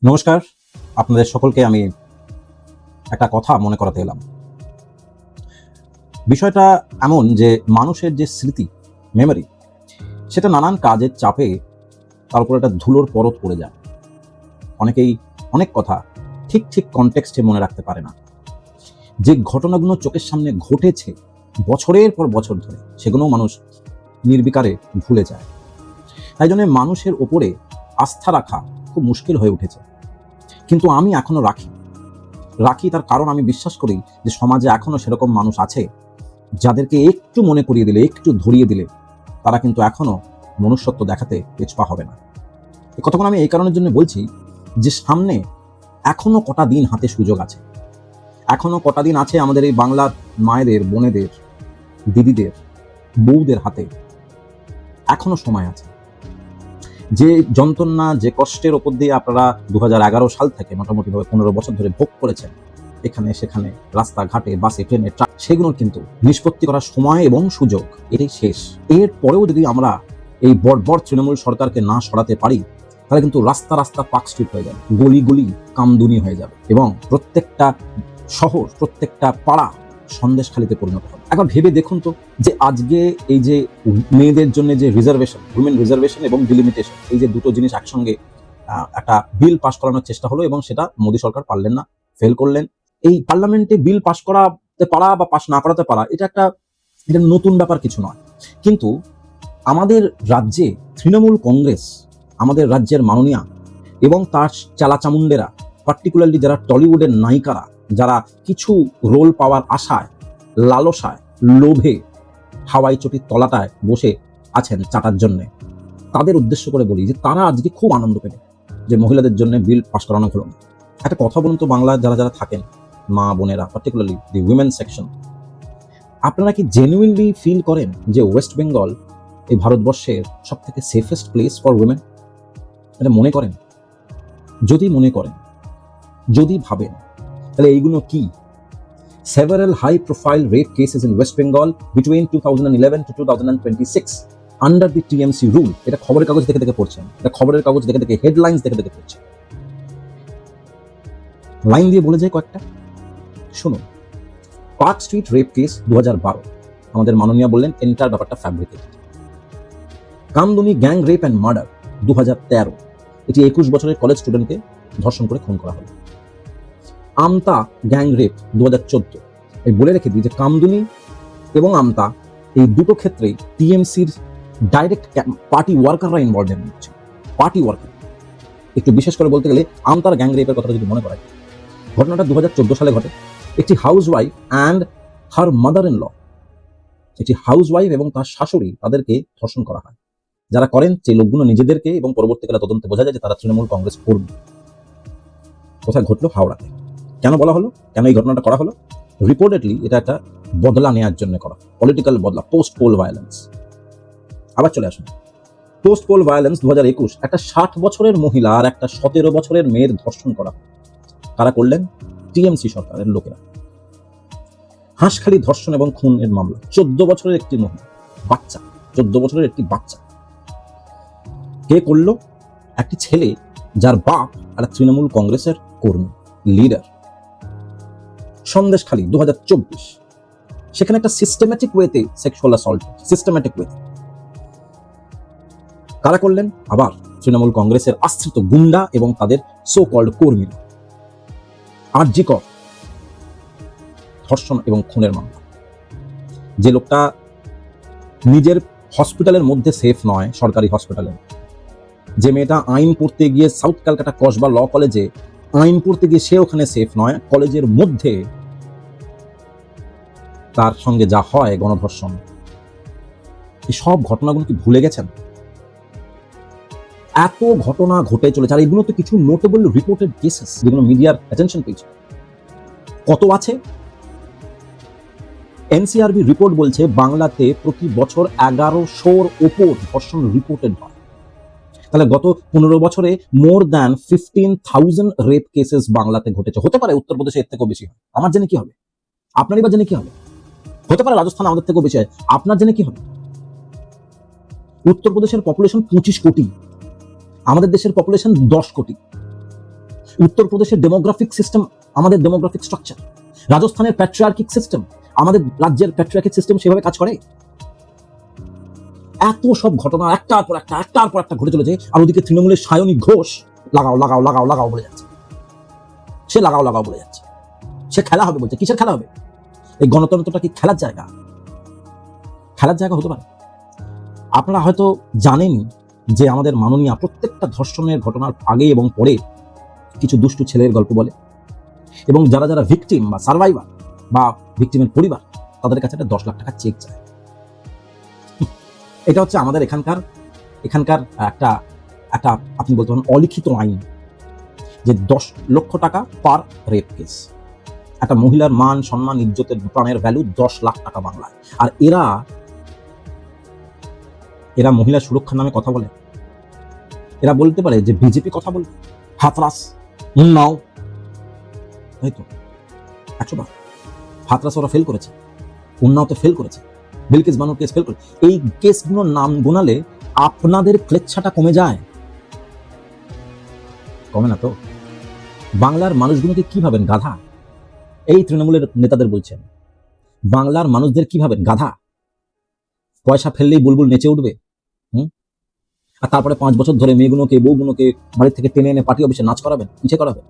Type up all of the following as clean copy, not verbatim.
নমস্কার, আপনাদের সকলকে আমি একটা কথা মনে করাতে এলাম। বিষয়টা এমন যে মানুষের যে স্মৃতি, মেমোরি, সেটা নানান কাজের চাপে তার উপর একটা ধুলোর পরত পড়ে যায়। অনেকেই অনেক কথা ঠিক কনটেক্সটে মনে রাখতে পারে না। যে ঘটনাগুলো চোখের সামনে ঘটেছে বছরের পর বছর ধরে, সেগুলোও মানুষ নির্বিকারে ভুলে যায়। তাই জন্য মানুষের ওপরে আস্থা রাখা খুব মুশকিল হয়ে উঠেছে। কিন্তু আমি এখনো রাখি তার কারণ আমি বিশ্বাস করি যে সমাজে এখনো সেরকম মানুষ আছে যাদেরকে একটু মনে করিয়ে দিলে, একটু ধরিয়ে দিলে তারা কিন্তু এখনো মনুষ্যত্ব দেখাতে পিছপা হবে না। এই কথাগুলো আমি এই কারণের জন্য বলছি যে সামনে এখনো কটা দিন হাতে সুযোগ আছে, এখনো কটা দিন আছে আমাদের এই বাংলার মায়েদের, বোনেদের, দিদিদের, বউদের হাতে এখনো সময় আছে। যে যন্ত্রণা, যে কষ্টের ওপর দিয়ে আপনারা 2011 সাল থেকে মোটামুটিভাবে 15 বছর ধরে ভোগ করেছেন, এখানে সেখানে, রাস্তাঘাটে, বাসে, ট্রেনে, ট্রাক, সেগুলোর কিন্তু নিষ্পত্তি করার সময় এবং সুযোগ এটাই শেষ। এর পরেও যদি আমরা এই বর্বর তৃণমূল সরকারকে না সরাতে পারি, তাহলে কিন্তু রাস্তা রাস্তা পার্ক স্ট্রিট হয়ে যাবে, গলি গলি কামদুনি হয়ে যাবে এবং প্রত্যেকটা শহর, প্রত্যেকটা পাড়া সন্দেশখালিতে পরিণত হবে। একবার ভেবে দেখুন তো যে আজকে এই যে মেয়েদের জন্য যে রিজার্ভেশন, উইমেন রিজার্ভেশন এবং ডিলিমিটেশন, এই যে দুটো জিনিস একসঙ্গে একটা বিল পাস করানোর চেষ্টা হলো এবং সেটা মোদী সরকার পারলেন না, ফেল করলেন। এই পার্লামেন্টে বিল পাস করাতে পারা বা পাস না করাতে পারা এটা নতুন ব্যাপার কিছু নয়। কিন্তু আমাদের রাজ্যে তৃণমূল কংগ্রেস, আমাদের রাজ্যের মাননীয়া এবং তার চালাচামুন্ডেরা, পার্টিকুলারলি যারা টলিউডের নায়িকারা, যারা কিছু রোল পাওয়ার আশায়, লালসায়, লোভে হাওয়াই চটির তলাটায় বসে আছেন চাটার জন্যে, তাদের উদ্দেশ্য করে বলি যে তারা আজকে খুব আনন্দ পেল যে মহিলাদের জন্য বিল পাস করানো হলো। একটা কথা বলুন তো, বাংলায় যারা যারা থাকেন, মা বোনেরা, পার্টিকুলারলি দি উইমেন সেকশন, আপনারা কি জেনুইনলি ফিল করেন যে ওয়েস্ট বেঙ্গল এই ভারতবর্ষের সব থেকে সেফেস্ট প্লেস ফর উইমেন? এটা মনে করেন? যদি মনে করেন, যদি ভাবেন, তাহলে এইগুলো কি? Several high-profile rape cases in West Bengal between 2011 to 2026 under the TMC rule. এটা খবরের কাগজ দেখে দেখে পড়ছেন, এটা খবরের কাগজ দেখে দেখে, হেডলাইন্স দেখে দেখে পড়ছেন। লাইন দিয়ে বলে যায় কয়েকটা, শুনুন। পার্ক স্ট্রিট রেপ কেস 2012, আমাদের মাননীয় বললেন এন্টার ব্যাপারটা fabricated. Kamduni gang rape and murder 2013, এটি 21 বছরের কলেজ স্টুডেন্টকে ধর্ষণ করে খুন করা হলো। আমতা গ্যাং রেপ 2014, এই বলে রেখে দিই যে কামদুনি এবং আমতা এই দুটো ক্ষেত্রেই টিএমসির ডাইরেক্ট পার্টি ওয়ার্কাররা ইনভলভ হচ্ছে, পার্টি ওয়ার্কার। একটু বিশেষ করে বলতে গেলে আমতার গ্যাং রেপের কথাটা যদি মনে করায়, ঘটনাটা 2014 সালে ঘটে। একটি housewife and her mother in law, একটি হাউস ওয়াইফ এবং তার শাশুড়ি, তাদেরকে ধর্ষণ করা হয়। যারা করেন সেই লোকগুলো নিজেদেরকে, এবং পরবর্তীকালে তদন্তে বোঝা যায় যে তারা তৃণমূল কংগ্রেস কর্মী। কোথায় ঘটলো? হাওড়াতে। কেন বলা হলো, কেন এই ঘটনাটা করা হলো? রিপোর্টেডলি এটা একটা বদলা নেওয়ার জন্য করা, পলিটিক্যাল বদলা, পোস্ট পোল ভায়োলেন্স। আবার চলে আসুন, পোস্ট পোল ভায়োলেন্স 2021, একটা 60 বছরের মহিলা আর একটা 17 বছরের মেয়ের ধর্ষণ করা। কারা করলেন? টিএমসি সরকারের লোকেরা। হাঁসখালি ধর্ষণ এবং খুনের মামলা, 14 বছরের একটি মহিলা, বাচ্চা, 14 বছরের একটি বাচ্চা। কে করলো? একটি ছেলে যার বাপ একটা তৃণমূল কংগ্রেসের কর্মী, লিডার। সন্দেশখালি 2024, সেখানে একটা সিস্টেম্যাটিক ওয়েতে সেক্সুয়াল অ্যাসল্ট, সিস্টেম্যাটিক ওয়েতে। কারা করলেন? আবার তৃণমূল কংগ্রেসের আশ্রিত গুন্ডা এবং তাদের সো কল্ড কর্মীরা। আরজি কর ধর্ষণ এবং খুনের মামলা। যে লোকটা নিজের হসপিটালের মধ্যে সেফ নয়, সরকারি হসপিটালে, যে মেয়েটা আইন পড়তে গিয়ে সাউথ ক্যালকাটা কসবা ল কলেজে আইন পড়তে গিয়ে সে ওখানে সেফ নয়, কলেজের মধ্যে তার সঙ্গে যা হয় গণধর্ষণ, এই সব ঘটনাগুলো কি ভুলে গেছেন? এত ঘটনা ঘটে চলেছে, আর এগুলো তো কিছু নোটেবল রিপোর্টেড কেসেস যেগুলো মিডিয়ার অ্যাটেনশন পেয়েছে। কত আছে? এনসিআরবি রিপোর্ট বলছে বাংলাতে প্রতি বছর 1100-র ওপর ধর্ষণ রিপোর্টেড হয়। তাহলে গত 15 বছরে মোর দ্যান 15,000 রেপ কেসেস বাংলাতে ঘটেছে। হতে পারে উত্তরপ্রদেশে এর থেকেও বেশি হয়, আমার জেনে কি হবে? আপনারই বা জেনে কি হবে? হতে পারে রাজস্থান আমাদের থেকেও বেশি হয়, আপনার জেনে কি হবে? উত্তরপ্রদেশের পপুলেশন 25 কোটি, আমাদের দেশের পপুলেশন 10 কোটি। উত্তরপ্রদেশের ডেমোগ্রাফিক সিস্টেম আমাদের ডেমোগ্রাফিক স্ট্রাকচার, রাজস্থানের প্যাট্রিয়ার্কিক সিস্টেম আমাদের রাজ্যের প্যাট্রিয়ার্কিক সিস্টেম সেভাবে কাজ করে। এত সব ঘটনা একটার পর একটা ঘটে চলেছে, আর ওদিকে তৃণমূলের সায়নী ঘোষ লাগাও লাগাও লাগাও লাগাও বলে যাচ্ছে, সে লাগাও লাগাও বলে যাচ্ছে, সে খেলা হবে বলছে। কিসের খেলা হবে? এই গণতন্ত্রটা কি খেলার জায়গা? খেলার জায়গা হতে পারে? আপনারা হয়তো জানেন যে আমাদের মাননীয়া প্রত্যেকটা ধর্ষণের ঘটনার আগে এবং পরে কিছু দুষ্টু ছেলের গল্প বলে, এবং যারা যারা ভিকটিম বা সার্ভাইভার বা ভিকটিমের পরিবার, তাদের কাছে একটা 10 লাখ টাকা চেক চায়। এটা হচ্ছে আমাদের এখানকার একটা একটা আপনি বলতে পারেন অলিখিত আইন, যে 10 লক্ষ টাকা পার রেপ কেস। একটা মহিলার মান সম্মান ইজ্জতের প্রাণের ভ্যালু 10 লাখ টাকা বাংলায়। আর এরা মহিলা সুরক্ষার নামে কথা বলে। এরা বলতে পারে যে বিজেপি কথা বলে, হাতরাস উন্নাও, তাই তো 100 বার হাতরাস ওরা ফেল করেছে, উন্নাওতে ফেল করেছে, বিলকিস বানুর কেস ফেল করে। এই কেসগুলোর নাম গোনালে আপনাদের ক্লেচ্ছাটা কমে যায়? কমে না তো। বাংলার মানুষগুলোকে কি ভাবেন? গাধা? এই তৃণমূলের নেতাদের বলছেন, বাংলার মানুষদের কি ভাবেন? গাধা? পয়সা ফেললেই বুলবুল নেচে উঠবে? আর তারপরে 5 বছর ধরে মেয়েগুলোকে বউগুলোকে বাড়ি থেকে টেনে এনে পার্টি অফিসে নাচ করাবেন, পিছিয়ে করাবেন?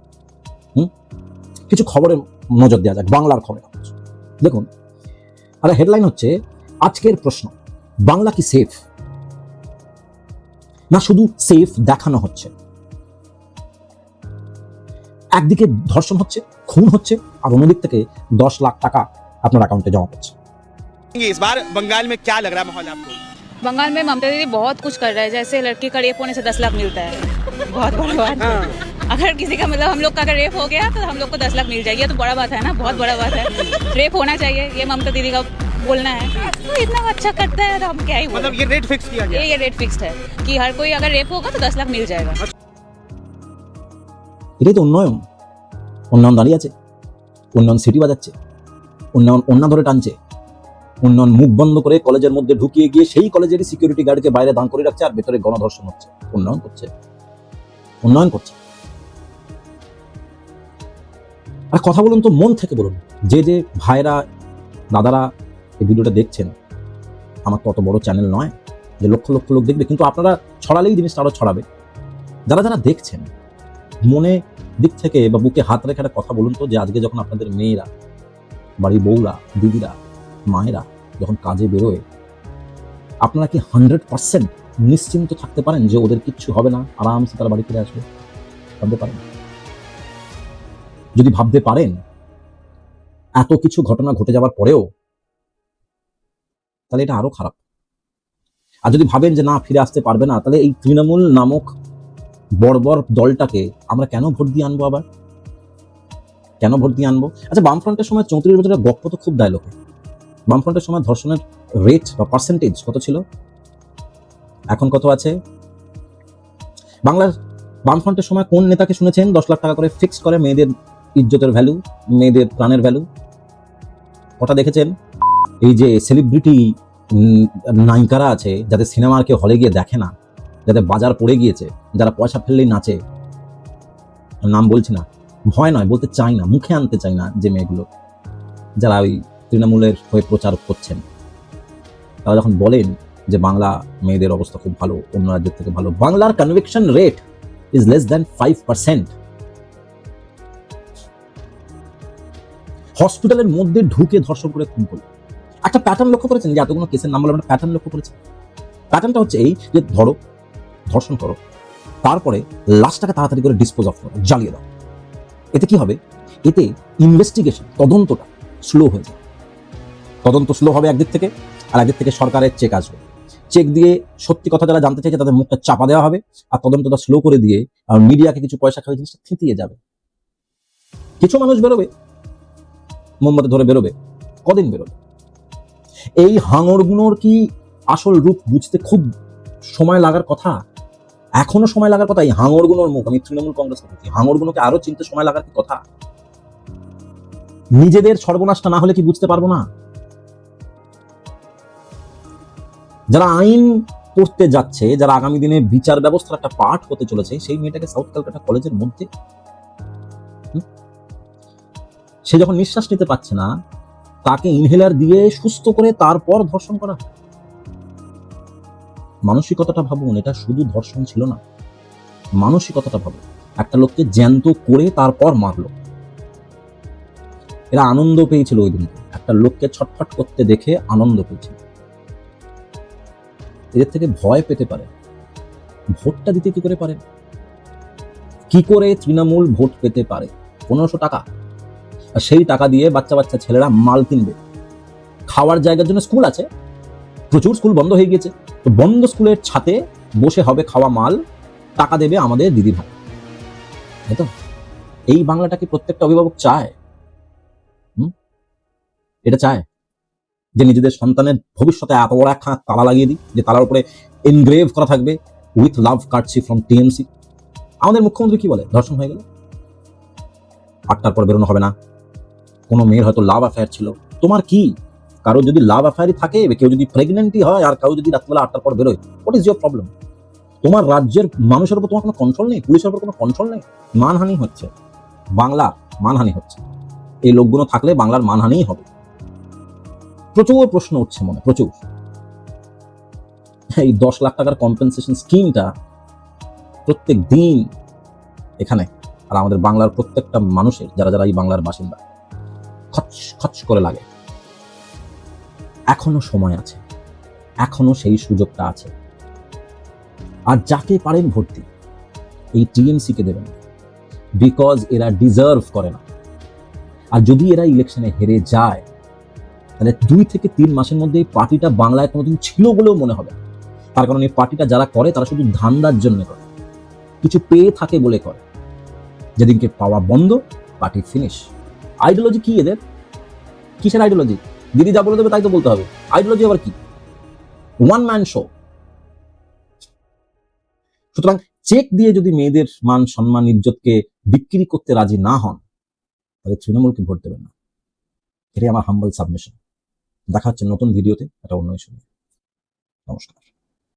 কিছু খবরের নজর দেওয়া যাক, বাংলার খবর। দেখুন, আর হেডলাইন হচ্ছে আজকের প্রশ্ন, বাংলা কি সেফ? না শুধু সেফ দেখানো হচ্ছে? একদিকে ধর্ষণ হচ্ছে, খুন হচ্ছে, আর অন্যদিক থেকে 10 লাখ টাকা আপনার অ্যাকাউন্টে জমা পড়ছে। इस बार बंगाल में क्या लग रहा है माहौल आपको? बंगाल में ममता दीदी बहुत कुछ कर रहा है, जैसे लड़की का रेप होने से 10 लाख मिलता है, बहुत बड़ा बात है। अगर किसी का मतलब हम लोग का अगर रेप हो गया तो हम लोग को 10 लाख मिल जाएगी, ये तो बड़ा बात है ना, बहुत बड़ा बात है। रेप होना चाहिए, ये ममता दीदी का बोलना है। तो इतना अच्छा करता है तो हम क्या ही बोलें। मतलब ये रेट फिक्स किया गया? ये रेट फिक्स्ड है कि हर कोई अगर रेप होगा तो 10 लाख मिल जाएगा। এটাই তো উন্নয়ন দাঁড়িয়ে আছে, উন্নয়ন সিটি বাজাচ্ছে, উন্নয়ন ধরে টানছে, উন্নয়ন মুখ বন্ধ করে কলেজের মধ্যে ঢুকিয়ে গিয়ে সেই কলেজেরই সিকিউরিটি গার্ডকে বাইরে দাঁড় করে রাখছে, আর ভেতরে গণধর্ষণ হচ্ছে। উন্নয়ন করছে। আর কথা বলুন তো, মন থেকে বলুন, যে ভাইরা দাদারা এই ভিডিওটা দেখছেন, আমার তো অত বড় চ্যানেল নয় যে লক্ষ লক্ষ লোক দেখবে, কিন্তু আপনারা ছড়ালেই জিনিসটা আরো ছড়াবে। যারা দেখছেন, মনে দিক থেকে বা বুকে হাত রেখে একটা কথা বলুন তো, যে আজকে যখন আপনাদের মেয়েরা, বাড়ির বউরা, দিদিরা, মায়েরা যখন কাজে বেরোয়, আপনারা কি 100% নিশ্চিন্ত থাকতে পারেন যে ওদের কিচ্ছু হবে না, আরামসে তারা বাড়ি ফিরে আসবে? ভাবতে পারেন? যদি ভাবতে পারেন, এত কিছু ঘটনা ঘটে যাওয়ার পরেও, তাহলে এটা আরো খারাপ। আর যদি ভাবেন যে না, ফিরে আসতে পারবে না, তাহলে এই তৃণমূল নামক বর্বর দলটাকে আমরা কেন ভোট দিয়ে আনবো? আবার কেন ভোট দিয়ে আনবো? আচ্ছা, বামফ্রন্টের সময় 34 বছরের গপ্প তো খুব ডায়লগ। বামফ্রন্টের সময় ধর্ষণের রেট বা পার্সেন্টেজ কত ছিল? এখন কত আছে? বাংলার বামফ্রন্টের সময় কোন নেতাকে শুনেছেন 10 লাখ টাকা করে ফিক্স করে মেয়েদের ইজ্জতের ভ্যালু, মেয়েদের প্রাণের ভ্যালু? কটা দেখেছেন? এই যে সেলিব্রিটি নায়িকারা আছে, যাদের সিনেমা আর কেউ হলে গিয়ে দেখে না, যাদের বাজার পড়ে গিয়েছে, যারা পয়সা ফেললেই নাচে, নাম বলছি না, ভয় নয়, বলতে চাই না, মুখে আনতে চাই না, যে মেয়েগুলো যারা ওই তৃণমূলের হয়ে প্রচার করছেন, তারা যখন বলেন যে বাংলা মেয়েদের অবস্থা খুব ভালো, অন্য রাজ্যের থেকে ভালো, বাংলার conviction rate is less than 5%। হসপিটালের মধ্যে ঢুকে ধর্ষণ করে খুন করলো। একটা প্যাটার্ন লক্ষ্য করেছেন? যে এতগুলো কেসের নাম বলে আমরা প্যাটার্ন লক্ষ্য করেছি। প্যাটার্নটা হচ্ছে এই যে ধরো, ধর্ষণ করো, তারপরে লাশটাকে তাড়াতাড়ি করে ডিসপোজ অফ করো, জ্বালিয়ে দাও। এতে কি হবে? এতে ইনভেস্টিগেশন, তদন্তটা স্লো হয়ে যায়। তদন্ত স্লো হবে একদিক থেকে, আর একদিক থেকে সরকারের চেক আসবে। চেক দিয়ে সত্যি কথা যারা জানতে চাইছে তাদের মুখটা চাপা দেওয়া হবে, আর তদন্তটা স্লো করে দিয়ে আর মিডিয়াকে কিছু পয়সা খাওয়া জিনিসটা থিতিয়ে যাবে। কিছু মানুষ বেরোবে, মোমবাতি ধরে বেরোবে, কদিন বেরোবে? এই হাঙরগুলোর কি আসল রূপ বুঝতে খুব সময় লাগার কথা, এখনো সময় লাগার কথা। এই হাঙরগুলোর মুখ, আমি তৃণমূল কংগ্রেস করছি, হাঙরগুলোকে আরো চিনতে সময় লাগার কি কথা? নিজেদের সর্বনাশটা না হলে কি বুঝতে পারবো না? যারা আইন পড়তে যাচ্ছে, যারা আগামী দিনে বিচার ব্যবস্থার একটা পার্ট হতে চলেছে, সেই মেয়েটাকে সাউথ ক্যালকাটা কলেজের মধ্যে সে যখন নিঃশ্বাস নিতে পারছে না, তাকে ইনহেলার দিয়ে সুস্থ করে তারপর ধর্ষণ করা। মানসিকতাটা ভাবুন, এটা শুধু ধর্ষণ ছিল না, মানসিকতাটা ভাবুন। একটা লোককে জ্যান্ত করে তারপর মারলো। এরা আনন্দ পেয়েছিল ওই দিনকে, একটা লোককে ছটফট করতে দেখে আনন্দ পেয়েছিল। এদের থেকে ভয় পেতে পারে, ভোটটা দিতে কি করে পারে? কি করে তৃণমূল ভোট পেতে পারে? 1500 টাকা, আর সেই টাকা দিয়ে বাচ্চা বাচ্চা ছেলেরা মাল কিনবে। খাওয়ার জায়গার জন্য স্কুল আছে, প্রচুর স্কুল বন্ধ হয়ে গেছে, তো বন্ধ স্কুলের ছাতে বসে হবে খাওয়া মাল, টাকা দেবে আমাদের দিদি ভাই। তাই তো? এই বাংলাটা কি প্রত্যেকটা অভিভাবক চায়? এটা চায় যে নিজেদের সন্তানের ভবিষ্যতে এত বড় একখানা তালা লাগিয়ে দিই, যে তালার উপরে এনগ্রেভ করা থাকবে উইথ লাভ কার্ডসি ফ্রম টিএমসি। আমাদের মুখ্যমন্ত্রী কি বলে? ধর্ষণ হয়ে গেলে 8টার পর বেরোনো হবে না। কোনো মেয়ের হয়তো লাভ অ্যাফেয়ার ছিল, তোমার কি? কারো যদি লাভ অ্যাফেয়ারই থাকে, কেউ যদি প্রেগনেন্টই হয়, আর কারো যদি রাত্রিবেলা 8টার পর বেরোয়, হোয়াট ইজ ইয়োর প্রবলেম? তোমার রাজ্যের মানুষের উপর তোমার কোনো কন্ট্রোল নেই, পুলিশের উপর কোনো কন্ট্রোল নেই। মানহানি হচ্ছে, বাংলার মানহানি হচ্ছে। এই লোকগুলো থাকলে বাংলার মানহানিই হবে। প্রচুর প্রশ্ন উঠছে মনে, প্রচুর। এই 10 লাখ টাকার কম্পেনসেশন স্কিমটা প্রত্যেক দিন এখানে আর আমাদের বাংলার প্রত্যেকটা মানুষের, যারা যারা এই বাংলার বাসিন্দা, খচ খচ করে লাগে। এখনো সময় আছে, এখনো সেই সুযোগটা আছে। আর যাকে পারেন ভোট দিন, এই টিএমসি কে দেবেন, বিকজ এরা ডিজার্ভ করে না। আর যদি এরা ইলেকশনে হেরে যায়, তাহলে 2 থেকে 3 মাসের মধ্যে এই পার্টিটা বাংলায় কোনোদিন ছিল বলেও মনে হবে। তার কারণ এই পার্টিটা যারা করে, তারা শুধু ধান্দার জন্য করে, কিছু পেয়ে থাকে বলে করে। যেদিনকে পাওয়া বন্ধ, পার্টি ফিনিশ। আইডিওলজি কি এদের? কিসের আইডিওলজি? দিদি যা বলে দেবে তাই তো বলতে হবে। আইডিওলজি আবার কি? One man show. সুতরাং চেক দিয়ে যদি মেয়েদের মান সম্মান ইজ্জতকে বিক্রি করতে রাজি না হন, তাহলে তৃণমূলকে ভোট দেবেন না। এটাই আমার হাম্বল সাবমিশন। দেখা হচ্ছে নতুন ভিডিওতে, এটা অন্য ইস্যু নিয়ে। নমস্কার।